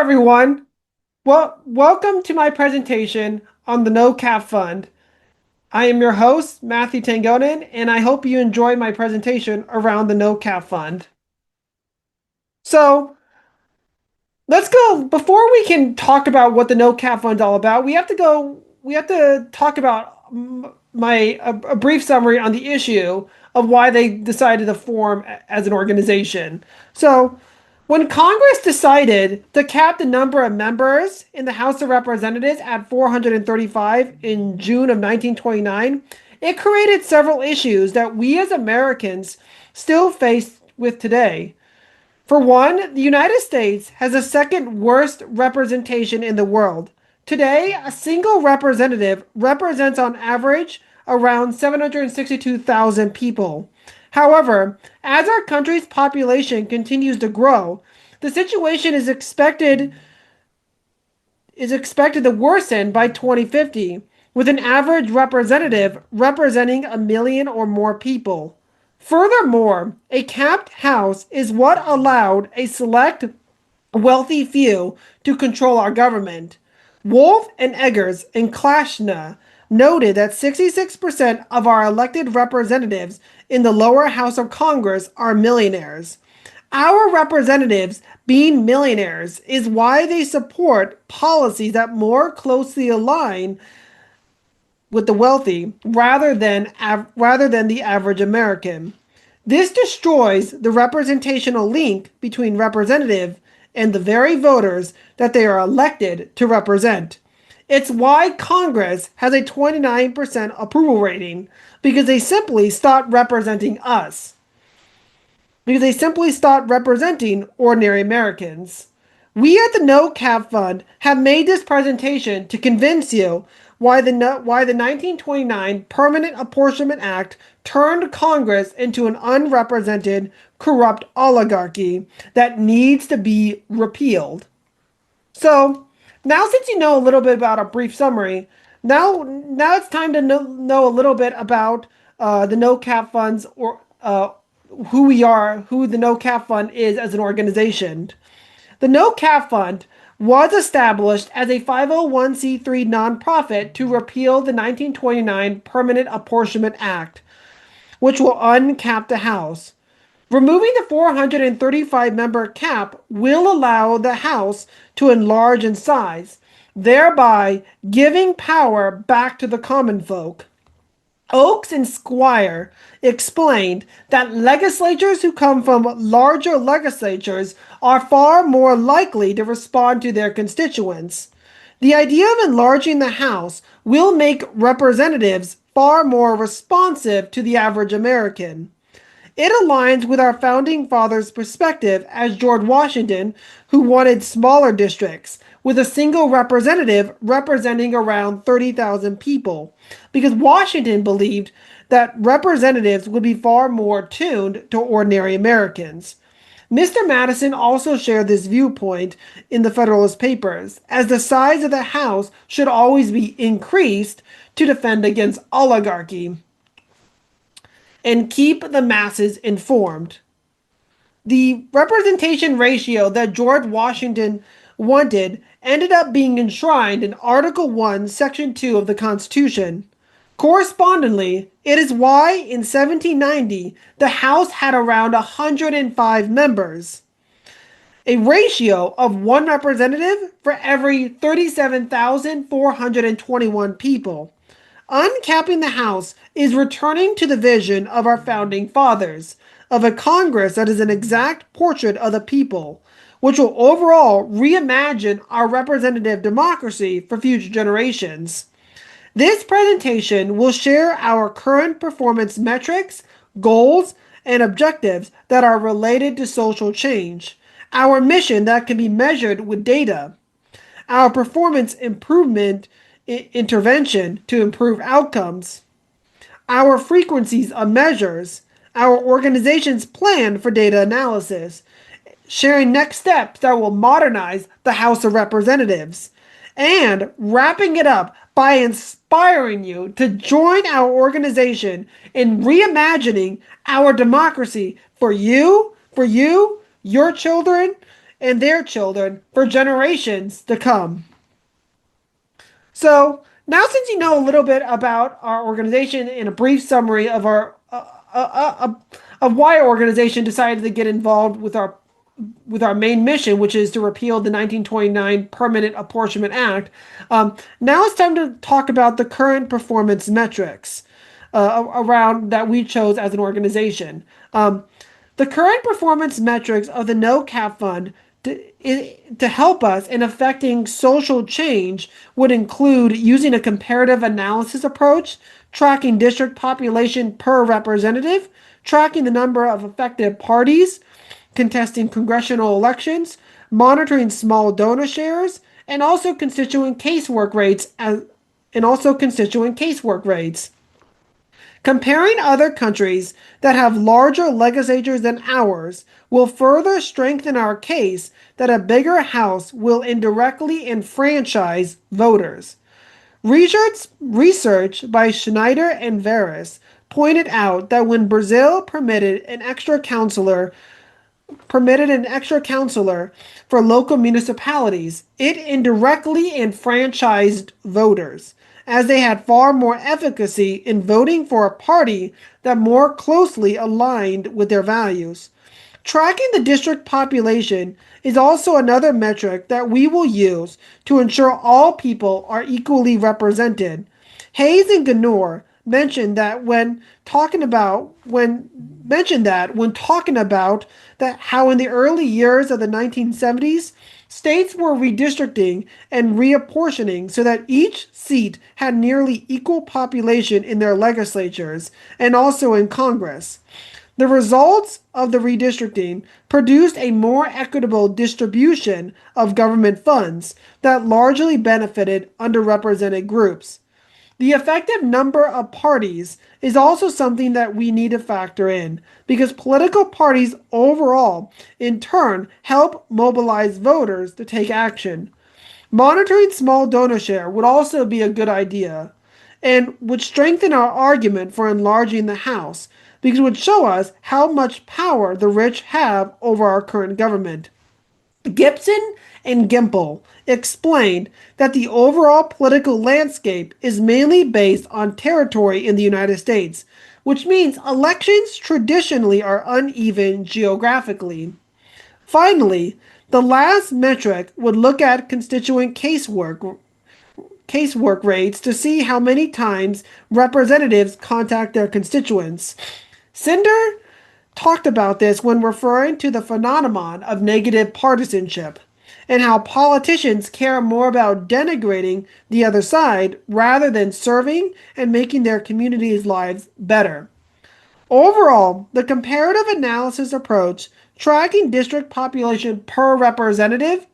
everyone. Well, welcome to my presentation on the No Cap Fund. I am your host, Matthew Tangonen, and I hope you enjoy my presentation around the No Cap Fund. So, let's go. Before we can talk about what the No Cap Fund's all about, we have to talk about a brief summary on the issue of why they decided to form as an organization. So, when Congress decided to cap the number of members in the House of Representatives at 435 in June of 1929, it created several issues that we as Americans still face with today. For one, the United States has the second worst representation in the world. Today, a single representative represents on average around 762,000 people. However, as our country's population continues to grow, the situation is expected to worsen by 2050, with an average representative representing a million or more people. Furthermore, a capped house is what allowed a select wealthy few to control our government. Wolf and Eggers and Klashna noted that 66% of our elected representatives in the lower house of Congress are millionaires. Our representatives being millionaires is why they support policies that more closely align with the wealthy rather than the average American. This destroys the representational link between representative and the very voters that they are elected to represent. It's why Congress has a 29% approval rating because they simply stopped representing us. Because they simply stopped representing ordinary Americans. We at the No Cap Fund have made this presentation to convince you why the 1929 Permanent Apportionment Act turned Congress into an unrepresented, corrupt oligarchy that needs to be repealed. So, now since you know a little bit about a brief summary, now it's time to know a little bit about the No Cap Funds or who we are, who the No Cap Fund is as an organization. The No Cap Fund was established as a 501c3 nonprofit to repeal the 1929 Permanent Apportionment Act, which will uncap the House. Removing the 435 member cap will allow the House to enlarge in size, thereby giving power back to the common folk. Oakes and Squire explained that legislators who come from larger legislatures are far more likely to respond to their constituents. The idea of enlarging the House will make representatives far more responsive to the average American. It aligns with our founding fathers' perspective as George Washington, who wanted smaller districts with a single representative representing around 30,000 people, because Washington believed that representatives would be far more tuned to ordinary Americans. Mr. Madison also shared this viewpoint in the Federalist Papers, as the size of the House should always be increased to defend against oligarchy and keep the masses informed. The representation ratio that George Washington wanted ended up being enshrined in Article 1, Section 2 of the Constitution. Correspondingly, it is why in 1790 the House had around 105 members, a ratio of one representative for every 37,421 people. Uncapping the House is returning to the vision of our founding fathers, of a Congress that is an exact portrait of the people, which will overall reimagine our representative democracy for future generations. This presentation will share our current performance metrics, goals, and objectives that are related to social change, our mission that can be measured with data, our performance improvement intervention to improve outcomes, our frequencies of measures, our organization's plan for data analysis, sharing next steps that will modernize the House of Representatives, and wrapping it up by inspiring you to join our organization in reimagining our democracy for you, your children, and their children for generations to come. So now, since you know a little bit about our organization and a brief summary of our of why our organization decided to get involved with our main mission, which is to repeal the 1929 Permanent Apportionment Act, now it's time to talk about the current performance metrics around that we chose as an organization. The current performance metrics of the No Cap Fund to help us in affecting social change would include using a comparative analysis approach, tracking district population per representative, tracking the number of effective parties, contesting congressional elections, monitoring small donor shares, and also constituent casework rates Comparing other countries that have larger legislatures than ours will further strengthen our case that a bigger House will indirectly enfranchise voters. Research by Schneider and Veris pointed out that when Brazil permitted an extra counselor for local municipalities, it indirectly enfranchised voters, as they had far more efficacy in voting for a party that more closely aligned with their values. Tracking the district population is also another metric that we will use to ensure all people are equally represented. Hayes and Ganor mentioned talking about that how in the early years of the 1970s, states were redistricting and reapportioning so that each seat had nearly equal population in their legislatures and also in Congress. The results of the redistricting produced a more equitable distribution of government funds that largely benefited underrepresented groups. The effective number of parties is also something that we need to factor in because political parties overall, in turn, help mobilize voters to take action. Monitoring small donor share would also be a good idea and would strengthen our argument for enlarging the House because it would show us how much power the rich have over our current government. Gibson and Gimple explained that the overall political landscape is mainly based on territory in the United States, which means elections traditionally are uneven geographically. Finally, the last metric would look at constituent casework rates to see how many times representatives contact their constituents. Cinder talked about this when referring to the phenomenon of negative partisanship and how politicians care more about denigrating the other side rather than serving and making their communities' lives better. Overall, the comparative analysis approach, tracking district population per representative,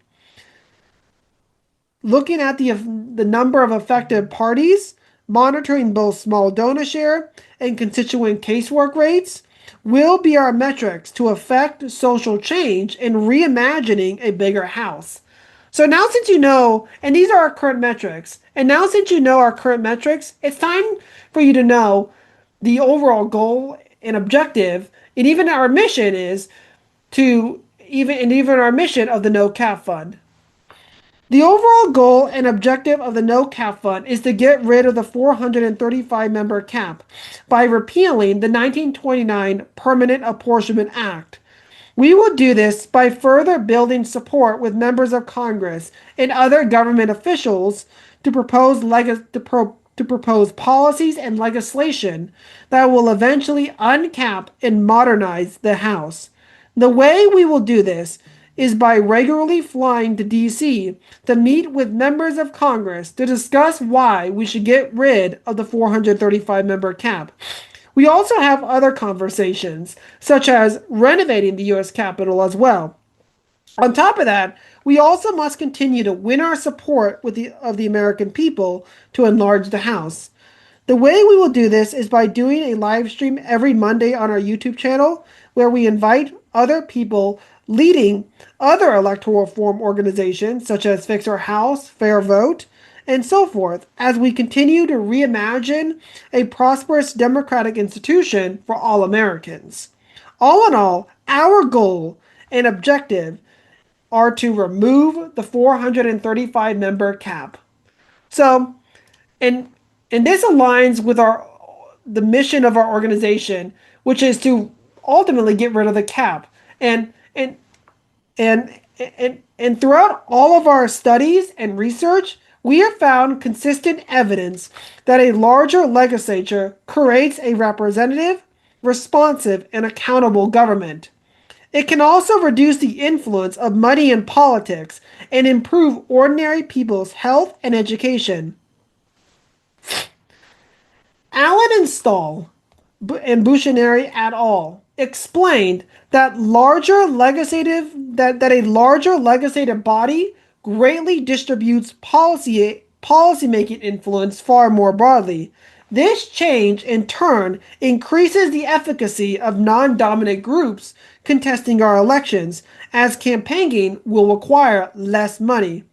looking at the number of effective parties, monitoring both small donor share and constituent casework rates, will be our metrics to affect social change in reimagining a bigger house. So now since you know, and these are our current metrics, and now since you know our current metrics, it's time for you to know the overall goal and objective, and even our mission is even our mission of the No Cap Fund. The overall goal and objective of the No Cap Fund is to get rid of the 435 member cap by repealing the 1929 Permanent Apportionment Act. We will do this by further building support with members of Congress and other government officials to propose policies and legislation that will eventually uncap and modernize the House. The way we will do this is by regularly flying to D.C. to meet with members of Congress to discuss why we should get rid of the 435 member cap. We also have other conversations, such as renovating the U.S. Capitol as well. On top of that, we also must continue to win our support of the American people to enlarge the House. The way we will do this is by doing a live stream every Monday on our YouTube channel, where we invite other people leading other electoral reform organizations such as Fix Our House, Fair Vote, and so forth, as we continue to reimagine a prosperous democratic institution for all Americans. All in all, our goal and objective are to remove the 435 member cap. So, and and this aligns with our the mission of our organization, which is to ultimately get rid of the cap. And throughout all of our studies and research, we have found consistent evidence that a larger legislature creates a representative, responsive, and accountable government. It can also reduce the influence of money in politics and improve ordinary people's health and education. Allen and Stahl and Bouchenary et al. Explained that that a larger legislative body greatly distributes policymaking influence far more broadly. This change, in turn, increases the efficacy of non-dominant groups contesting our elections, as campaigning will require less money.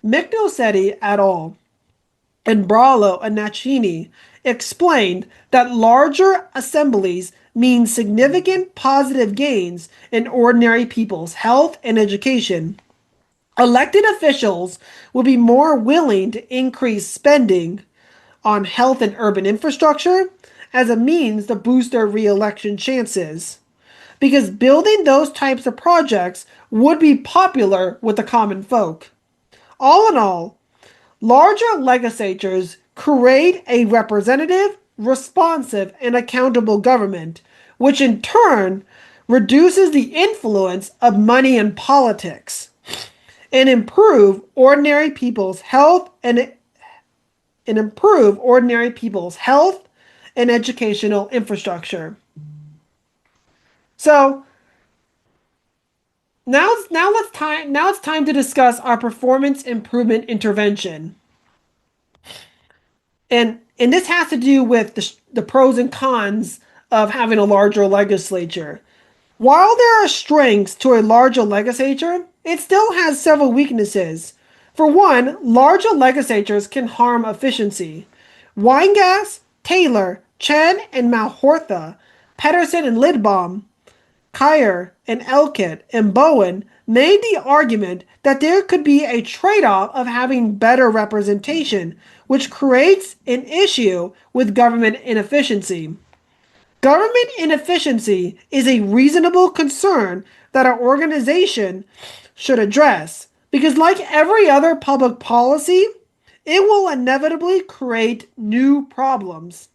Mignosetti et al. And Brallo and Nacchini explained that larger assemblies mean significant positive gains in ordinary people's health and education. Elected officials will be more willing to increase spending on health and urban infrastructure as a means to boost their re-election chances, because building those types of projects would be popular with the common folk. All in all, larger legislatures create a representative, responsive, and accountable government, which in turn reduces the influence of money in politics and improve ordinary people's health and educational infrastructure. So now it's time to discuss our performance improvement intervention. And this has to do with the pros and cons of having a larger legislature. While there are strengths to a larger legislature, it still has several weaknesses. For one, larger legislatures can harm efficiency. Weingas, Taylor, Chen and Malhortha, Pedersen and Lidbaum, Kyer and Elkett and Bowen made the argument that there could be a trade-off of having better representation, which creates an issue with government inefficiency. Government inefficiency is a reasonable concern that our organization should address, because like every other public policy, it will inevitably create new problems.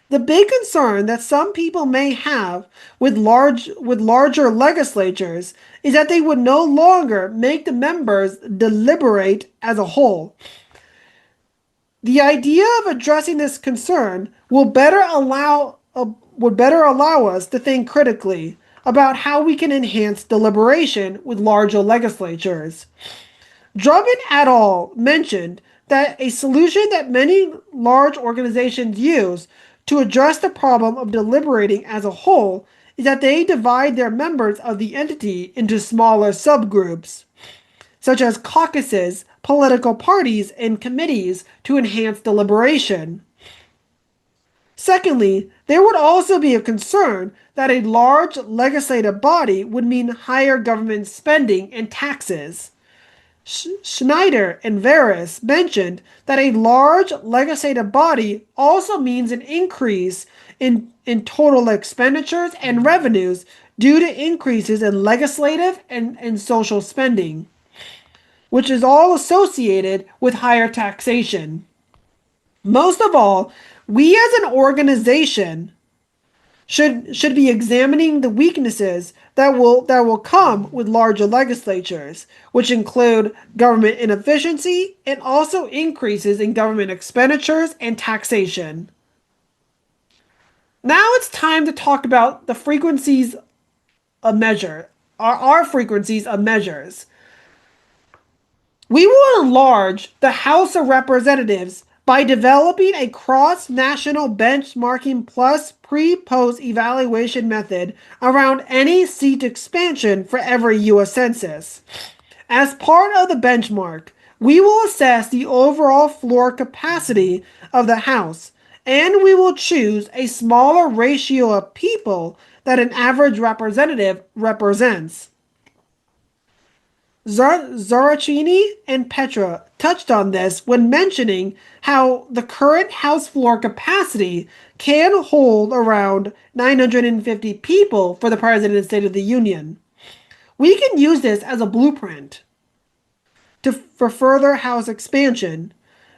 The big concern that some people may have with larger legislatures is that they would no longer make the members deliberate as a whole. The idea of addressing this concern would better allow us to think critically about how we can enhance deliberation with larger legislatures. Drummond et al. Mentioned that a solution that many large organizations use to address the problem of deliberating as a whole is that they divide their members of the entity into smaller subgroups, such as caucuses, political parties, and committees to enhance deliberation. Secondly, there would also be a concern that a large legislative body would mean higher government spending and taxes. Schneider and Veris mentioned that a large legislative body also means an increase in total expenditures and revenues due to increases in legislative and social spending, which is all associated with higher taxation. Most of all, we as an organization should be examining the weaknesses that will come with larger legislatures, which include government inefficiency and also increases in government expenditures and taxation. Now it's time to talk about the frequencies of measure, our frequencies of measures. We will enlarge the House of Representatives by developing a cross-national benchmarking plus pre-post evaluation method around any seat expansion for every U.S. Census. As part of the benchmark, we will assess the overall floor capacity of the House, and we will choose a smaller ratio of people that an average representative represents. Zarachini and Petra touched on this when mentioning how the current House floor capacity can hold around 950 people for the President's State of the Union. We can use this as a blueprint for further House expansion.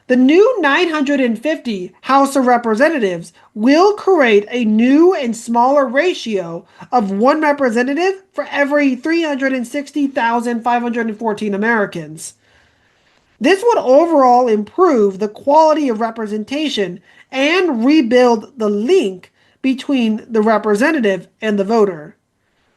The new 950 House of Representatives will create a new and smaller ratio of one representative for every 360,514 Americans. This would overall improve the quality of representation and rebuild the link between the representative and the voter.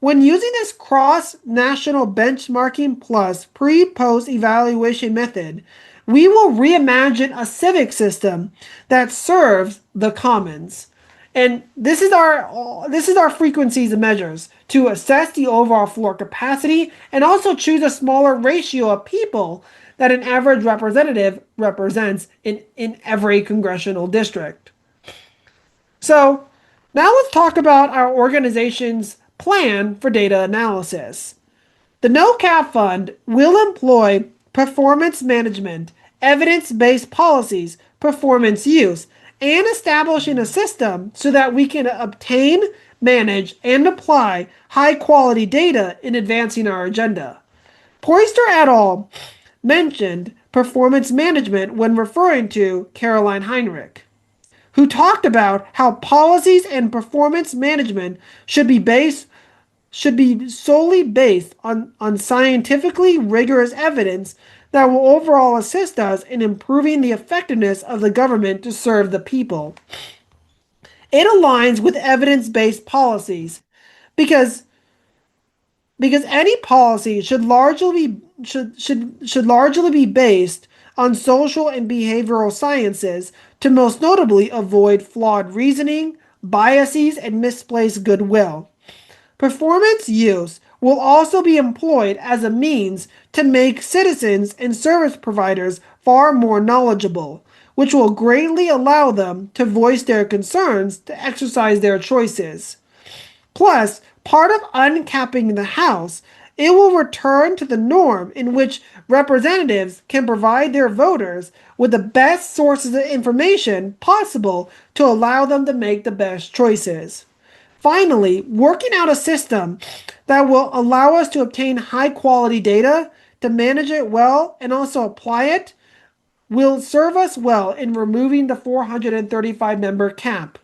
When using this cross-national benchmarking plus pre-post evaluation method, we will reimagine a civic system that serves the commons. And this is our frequencies and measures to assess the overall floor capacity and also choose a smaller ratio of people that an average representative represents in every congressional district. So now let's talk about our organization's plan for data analysis. The No Cap Fund will employ performance management, evidence-based policies, performance use, and establishing a system so that we can obtain, manage, and apply high-quality data in advancing our agenda. Poyster et al. Mentioned performance management when referring to Caroline Heinrich, who talked about how policies and performance management should be solely based on scientifically rigorous evidence that will overall assist us in improving the effectiveness of the government to serve the people. It aligns with evidence-based policies because any policy should largely be based on social and behavioral sciences to most notably avoid flawed reasoning, biases, and misplaced goodwill. Performance use will also be employed as a means to make citizens and service providers far more knowledgeable, which will greatly allow them to voice their concerns to exercise their choices. Plus, part of uncapping the House, it will return to the norm in which representatives can provide their voters with the best sources of information possible to allow them to make the best choices. Finally, working out a system that will allow us to obtain high quality data, to manage it well, and also apply it will serve us well in removing the 435 member cap.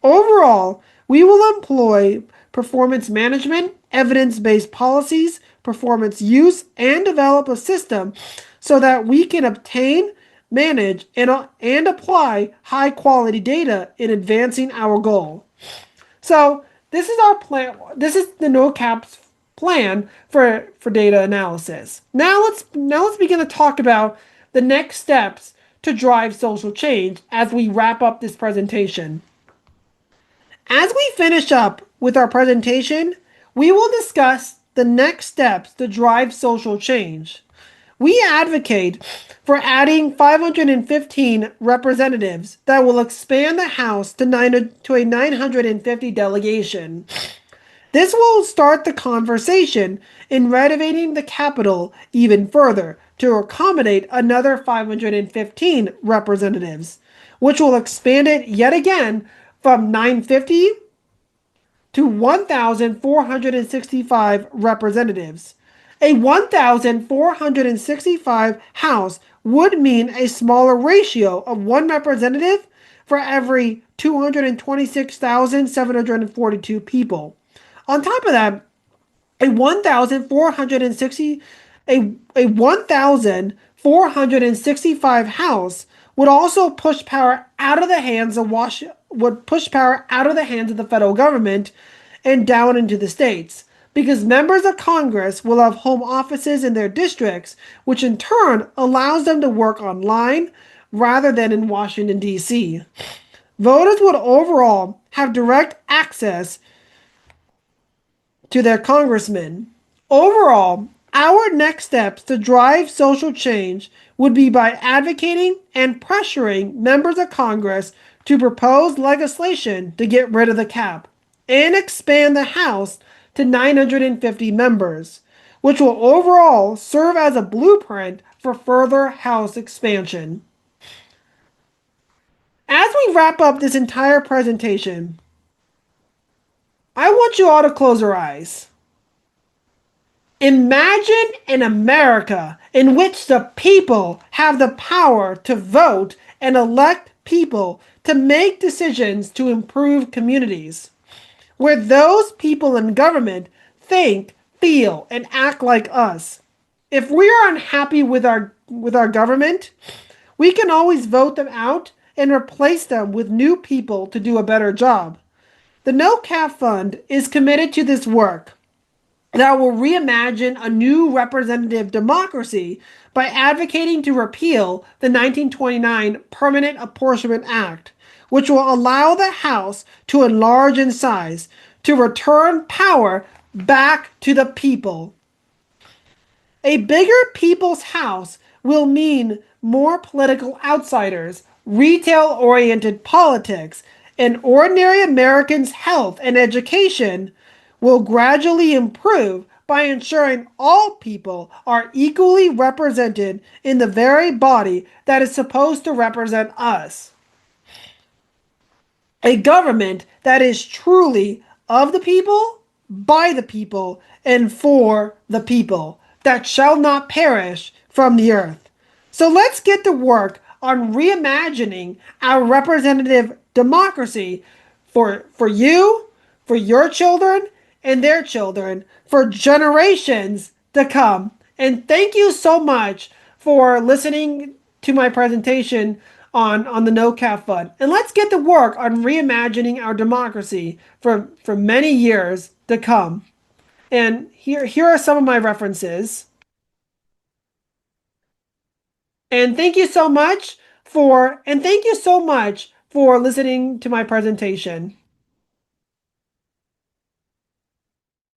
Overall, we will employ performance management, evidence-based policies, performance use, and develop a system so that we can obtain, manage, and apply high-quality data in advancing our goal. So this is our plan. This is the NOCAP's plan for data analysis. Now let's begin to talk about the next steps to drive social change as we wrap up this presentation. As we finish up with our presentation, we will discuss the next steps to drive social change. We advocate for adding 515 representatives that will expand the House to a 950 delegation. This will start the conversation in renovating the Capitol even further to accommodate another 515 representatives, which will expand it yet again from 950 to 1,465 representatives. A 1,465 House would mean a smaller ratio of one representative for every 226,742 people. On top of that, a 1,465 House would also push power out of the hands of the federal government and down into the states, because members of Congress will have home offices in their districts, which in turn allows them to work online rather than in Washington, D.C. Voters would overall have direct access to their congressmen. Overall, our next steps to drive social change would be by advocating and pressuring members of Congress to propose legislation to get rid of the cap and expand the House to 950 members. which will overall serve as a blueprint for further House expansion. As we wrap up this entire presentation, I want you all to close your eyes. Imagine an America in which the people have the power to vote and elect people to make decisions to improve communities, where those people in government think, feel, and act like us. If we are unhappy with our government, we can always vote them out and replace them with new people to do a better job. The No Cap Fund is committed to this work that will reimagine a new representative democracy by advocating to repeal the 1929 Permanent Apportionment Act, which will allow the House to enlarge in size, to return power back to the people. A bigger people's house will mean more political outsiders, retail oriented politics, and ordinary Americans' health and education will gradually improve by ensuring all people are equally represented in the very body that is supposed to represent us. A government that is truly of the people, by the people, and for the people, that shall not perish from the earth. So let's get to work on reimagining our representative democracy for you, for your children, and their children, for generations to come. And thank you so much for listening to my presentation on the No Cap Fund. And let's get to work on reimagining our democracy for many years to come. And here are some of my references. And thank you so much for listening to my presentation.